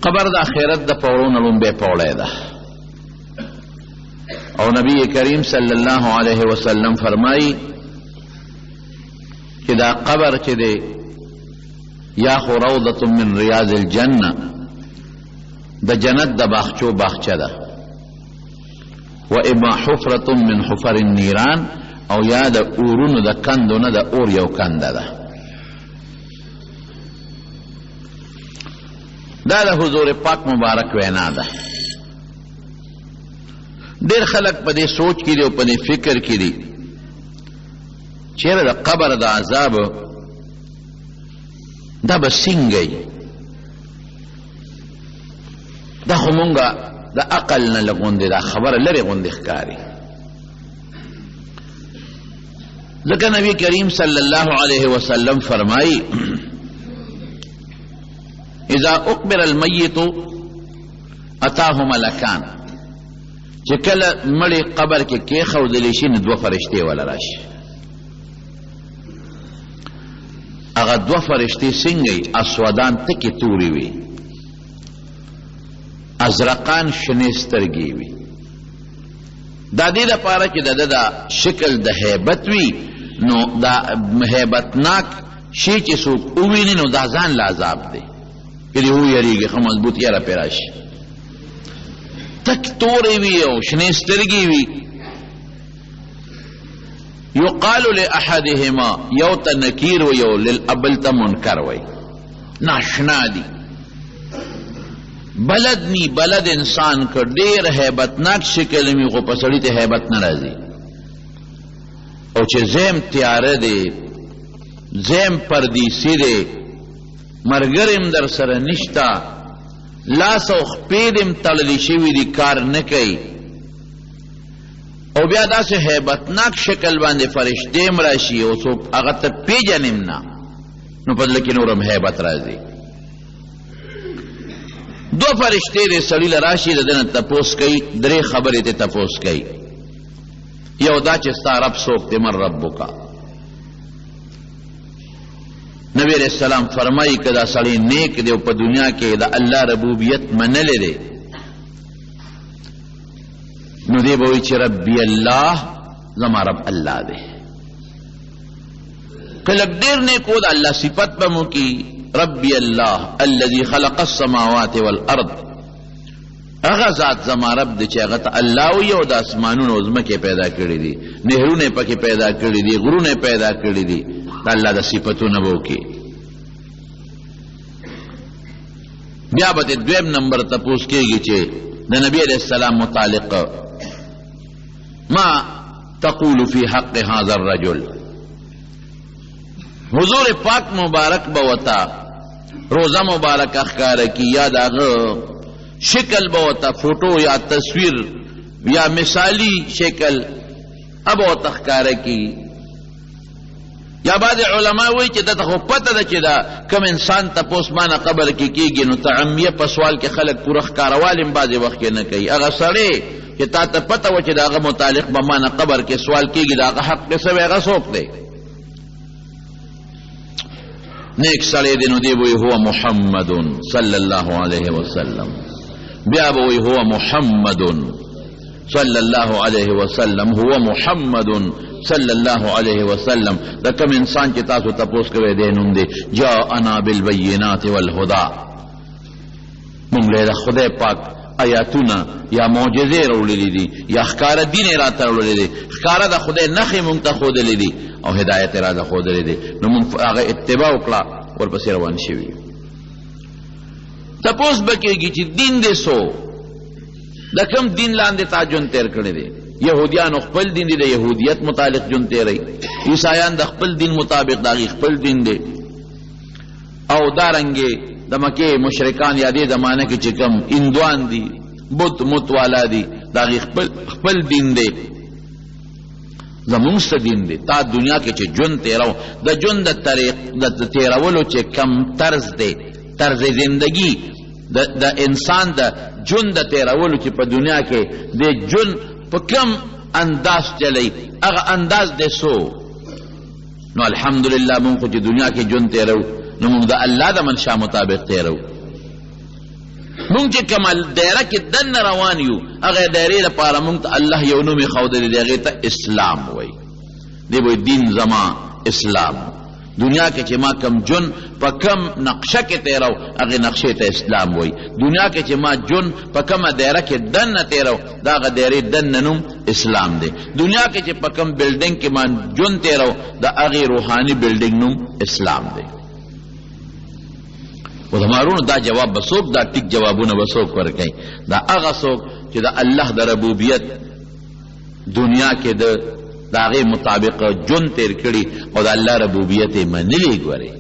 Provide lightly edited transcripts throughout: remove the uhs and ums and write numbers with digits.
قبر د آخرت د پوړونو لومبی پوړی ده او نبی کریم صلی الله علیه وسلم فرمایي چې دا قبر چې دی یا خو روضة من ریاض الجنه د جنت د باغچو باغچه ده و اما حفرة من حفر النیران او یا د اورونو د کندو نه د اور یو کنده ده. دا د حضور پاک مبارک وینا ده. ډېر خلک په دې سوچ کې دي او په دې فکر کې دي چېرې د قبر د عذاب دا به څنګه وي. دا خو مونږه د عقل نه لږ غوندې دا خبره لرې غوندې ښکاري. ځکه نبی کریم صلی الله علیه وسلم فرمایي اذا اقبر المیت اتاه ملکان، چې کله مړی قبر کې کېښودلی شي نو دوه فرشتې وله راشي. هغه دوه فرشتې څنګه وي؟ اسودان تکې تورې وي، ازرقان شنې سترګې وي. دا دې دپاره چې د ده دا شکل د هیبت وي، نو دا هیبتناک شی چې څوک وویني نو دا ځان له عذاب دی که دې ویریږي ښه مضبوط یاره پرې راشي. تک تورې وي او شنې سترګې وي. یقال لاحدهما، یو ته نکیر وي او بل ته منکر وي، ناشنا دي، بلد نی بلد انسان که ډېر هیبتناک شکل وي خو په سړي ته هیبت نه راځي. او چې زیم تیاره دی، زیم پردیسی دی، مرګرم در سره نشتا، لاس او خپې دې تړلی شوي دي، کار نه کوي، او بیا داسې هیبتناک شکل باندې فرشتې م راشي او څوک هغه ته پیژنم نه، نو په زړه کې نورم هیبت راځي. دو فرشتې دې سړي له راشي د ده نه تپوس کوي، درې خبرې ته تپوس کوي. یو دا چې ستا رب څوک دی، من ربکا. نبی علیہ السلام فرمائی که دا سړی نیک دی او په دنیا کې د الله ربوبیت منلی دی، نو دی به وایي چې ربی الله، زما رب الله دی. که لږ ډېر نیک و د الله صفت به مو کی، ربی الله الذي خلق السماوات والارض، هغه ذات زما رب دی چې هغه ته الله وي او د اسمانونو او ځمکې پیدا کړي دي، نهرونه پکې پیدا کړي دي، غرونه پیدا کړي دي. د الله د صفتونه به وکړي. بیا به د دویم نمبر تپوس کېږي چې د نبي علیه السلام متعلق ما تقول فی حق هذا الرجل. حضور پاک مبارک به ورته روزه مبارکه ښکاره کي، یا د هغه شکل به ورته فوټو یا تصویر یا مثالی شکل به ورته ښکاره کي. یا بعض علما وایي چې دته خو پته ده چې دا کم انسان تپوس مانه قبر کې کېږي، نو تعمیه په سوال کې خلک پوره ښکاروال هم بعضې وخت کې نه کوي. هغه سړی چې تا ته پته وه چې د هغه متعلق به مانه قبر کې سوال کېږي، د هغه حق کې سوی، هغه څوک دی؟ نیک سړی دی، نو دی وایي هو محمد صلی الله علیه وسلم. بیا به وایي هو محمد صلی الله علیه وسلم، هو محمد صلی الله علیه وسلم. دا کم انسان چې تاسو تپوس کوئ دی نوم دی جاءنا بالبینات والهدى. مونږ له خدای پاک آیاتونه یا معجزې راوړلې دي، یا ښکاره دین یې راته راوړلی دی، ښکاره د خدای نښې مونږ ته ښودلې دي او هدایت یې راته ښودلی دی، نو مونږ هغه اتباع وکړه، ورپسې روان شوي. تپوس به کېږي چې دین دې څو، د کوم دین لاندې تا ژوند تېر کړی دی. یهودیانو خپل دین دی، د یهودیت متعلق ژوند تېروي. عیسایان د خپل دین مطابق د هغې خپل دین دی. او دارنګې د مکې مشرکان یا دې زمانه کې چې کوم هندوان دي، بت مت والا دي، د هغې خپل دین دی. زمونږ څه دین دی؟ تا دنیا کې چې ژوند تېرو، د ژوند د تېرولو چې کم طرز دی، طرز زندگی د انسان د ژوند د تېرولو چې په دنیا کې د ژوند په کم انداز چلی، هغه انداز دی څو. نو الحمدلله مونږ خو چې دنیا کې ژوند تېرو، نو مونږ د الله د منشا مطابق تېرو. مونږ چې کومه دایره کې دننه روان یو هغه دایرې لپاره مونږ ته الله یو نوم یې ښودلی دی هغې ته اسلام وایي دی وایي دین زما اسلام دنیا کې چې ما کم جون په کم نقشه کې تیرو هغې نقشې ته اسلام وایي دنیا کې چې ما جون په کومه دایره کې دننه تیرو د هغه دایرې دننه نوم اسلام دی دنیا کې چې په کم بلډینګ کې ما جون تیرو د هغې روحاني بلډینګ نوم اسلام دی و زمارونو دا جواب به څوک دا ټیک جوابونه به څوک ورکوي دا هغه څوک چې د الله د ربوبیت دنیا کې د هغې مطابق جون تیر کړي او د الله ربوبیت یې منلي ګورې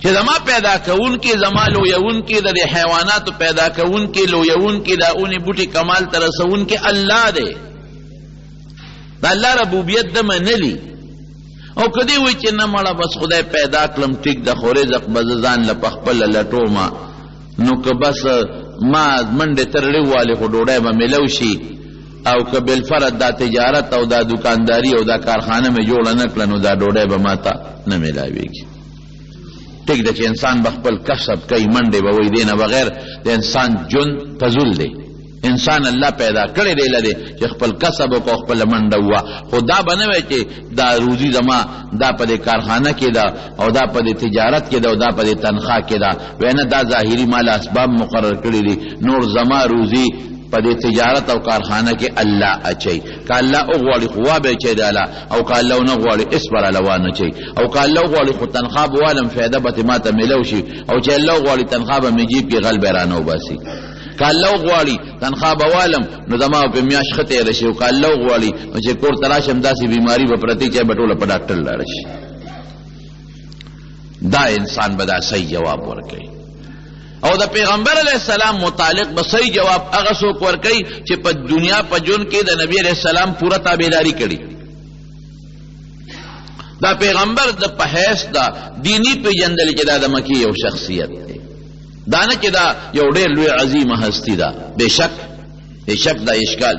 چې زما پیدا کوونکي زما لویونکي د دې حیواناتو پیدا کوونکي لویونکي د اونې بوټي کمال ته رسونکي الله دی د الله ربوبیت د منلي او کدی وی چې نه مړه بس خدای پیدا کړم ټیک د خو رزق به زه ځان له پخپله لټومه نو که بس ما منډې ترړې والې خو ډوډۍ به میلو شي او که بالفرد دا تجارت او دا دکانداری او دا کارخانه مې جوړه نه کړه نو دا ډوډۍ به ما ته نه میلاویږي ټیک ده چې انسان به خپل کسب کوي منډې به وایي دې نه بغیر د انسان ژوند فضول دی انسان الله پیدا کړی دی لدی چې خپل کسب وکړو خپله منډه ووه خو دا به نه وی چې دا روزي زما دا په دې کارخانه کې ده او دا په دې تجارت کې ده او دا په دې تنخواه کې ده وی نه دا ظاهري مال اسباب مقرر کړي دي نور زما روزي په دې تجارت او کارخانه کې الله اچي که الله وغواړي خو وابه اچي د الله او که الله ونه غواړي اس پر الله وانه اچي او که الله وغواړي خو تنخواه به والم فایده به ما ته میلو شي او چې الله وغواړي تنخواه به مې جیب کې غل به رانه وباسي که الله وغواړي تنخواه به والم نو زما په میاشت ښه تېره شي او که الله وغواړي نو چې کور ته راشم داسې بیماري به پرتې چې به ټوله په ډاکټر لاړه شي دا انسان به دا صحیح جواب ورکوي او د پیغمبر علیہ السلام متعلق به صحیح جواب هغه څوک ورکوي چې په دنیا په ژوند کې د نبی علیہ السلام پوره تابعداري کړي دا پیغمبر د په حیث دا دینی پیژندل چې دا د مکې یو شخصیت دی دا نه چې دا یو ډېر لوی عظیمه هستی ده بېشک دا اشکال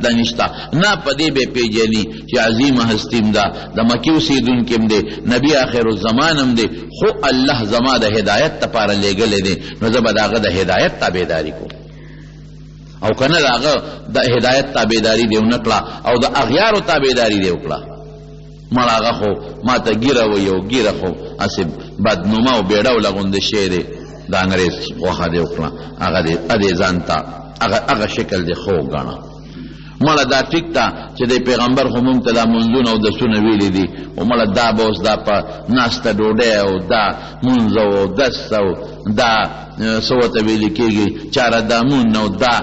دا نشته نه په دې به پیژني چې عظیمه هستیم ده د مکې اوسېدونکی هم دی نبي آخر الزمان هم دی خو الله زما د هدایت دپاره لیږلی دی نو زه به د هغه د هدایت تابعداري کوم او که نه د هغه د هدایت تابعداري دې ونه کړه او د اغیارو تابعداري دې وکړه مړه هغه خو ما ته ګیره وایي او ګیره خو هسې بدنومه او بېډوله غوندې شی دی د انګریز غوښه دې وکړه هغه دې ځان ته هغه شکل دی خو ګڼه مړه دا ټیک ته چې د پیغمبر خو مونږ ته دا منځونه او دسونه ویلي دي او مړه دا به اوس دا په ناسته ډوډۍ او دا مونځ او دس او دا څه ورته ویلي کېږي چاره دامون او دا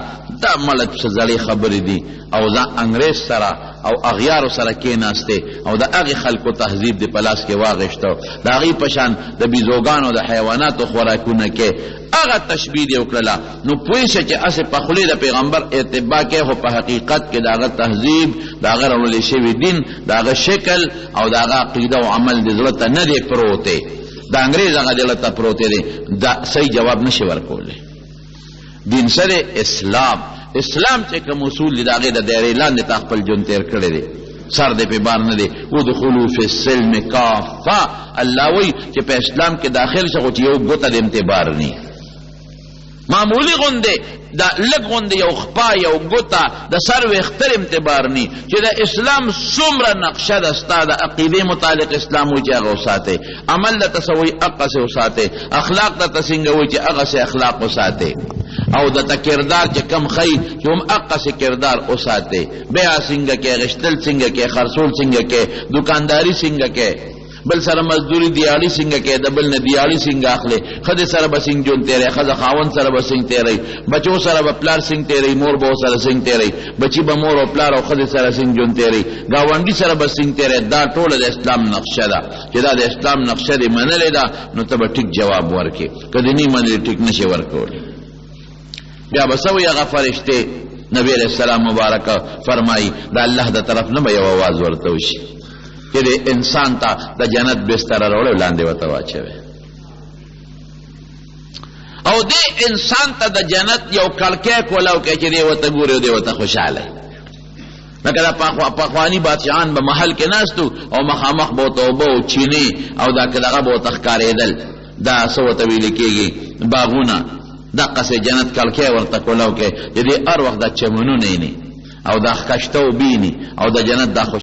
مړه څه زړې خبرې دي او دا انګریز سره او اغیارو سره کېناستې او د هغې خلکو تهذیب د په لاس کې واغېشته د هغې په شان د بیزوګانو د حیواناتو خوراکونه کې هغه تشبیه یې وکړله نو پوه شه چې هسې په خولې د پیغمبر اتباع کې خو په حقیقت کې د هغه تهذیب د هغه راوړلی شوي دین د هغه شکل او د هغه عقیده او عمل د زړه ته نه دی پروتی د انګریز هغه زړه ته پروتی دی دا صحیح جواب نشي ورکولی دین سره اسلام چې کوم اصول دي د هغې د دایرې لاندې تا خپل ژوند تېر کړی دی سر دې پې بار نه دی ادخلوا فی السلم کافه الله وایي چې په اسلام کې داخل شه خو چې یو ګوته د امتبار نی معمولی غوندې دا لږ غوندې یو خپا یو ګوته د سر ویښتر امتبار نی چې د اسلام څومره نقشه ده ستا د عقیدې متعلق اسلام وایي چې هغه وساتئ عمل درته څه وایي هغسې وساتئ اخلاق درته څنګه وایي چې هغسې اخلاق وساتئ او د کردار چې کم خی چې هم هغسې کردار وساتئ بیع څنګه کې غشتل څنګه کې خرڅول څنګه کې دکانداري څنګه کې بل سره مزدوري دیاړي څنګه کې د بل نه دیاړي څنګه اخلي ښځې سره به څنګه ژوند تېروي ښځه خاوند سره به څنګه تېروي بچو سره به پلار څنګه تېروي مور به ورسره څنګه تېروي بچي به مور او پلار او ښځې سره څنګه ژوند تېروي ګاونډي سره به څنګه تېروي دا ټوله د اسلام نقشه ده چې دا د اسلام نقشه دې منلې ده نو ته به ټیک جواب ورکړې که دې نه منلې ټیک نشي ورکولی بیا به څه وایي هغه فرشتې نبی علیہ السلام مبارک فرمایي د الله د طرف نه به یو آواز ورته وشي چې د انسان ته د جنت بستره راوړی لاندې ورته واچوي او دې انسان ته د جنت یو کړکۍ کولاو کوي چې دی ورته ګوري او دی ورته خوشحاله لکه دا پخواني بادشاهان به محل کې ناستو او مخامخ به ورته اوبه او چینې او دا دغه به ورته ښکارېدل دا څه ورته ویل کېږي باغونه دقسې جنت کړکۍ ورته کولاو کې چې دې هر وخت دا چمنونه یې او دا کشته اوبه او د جنت دا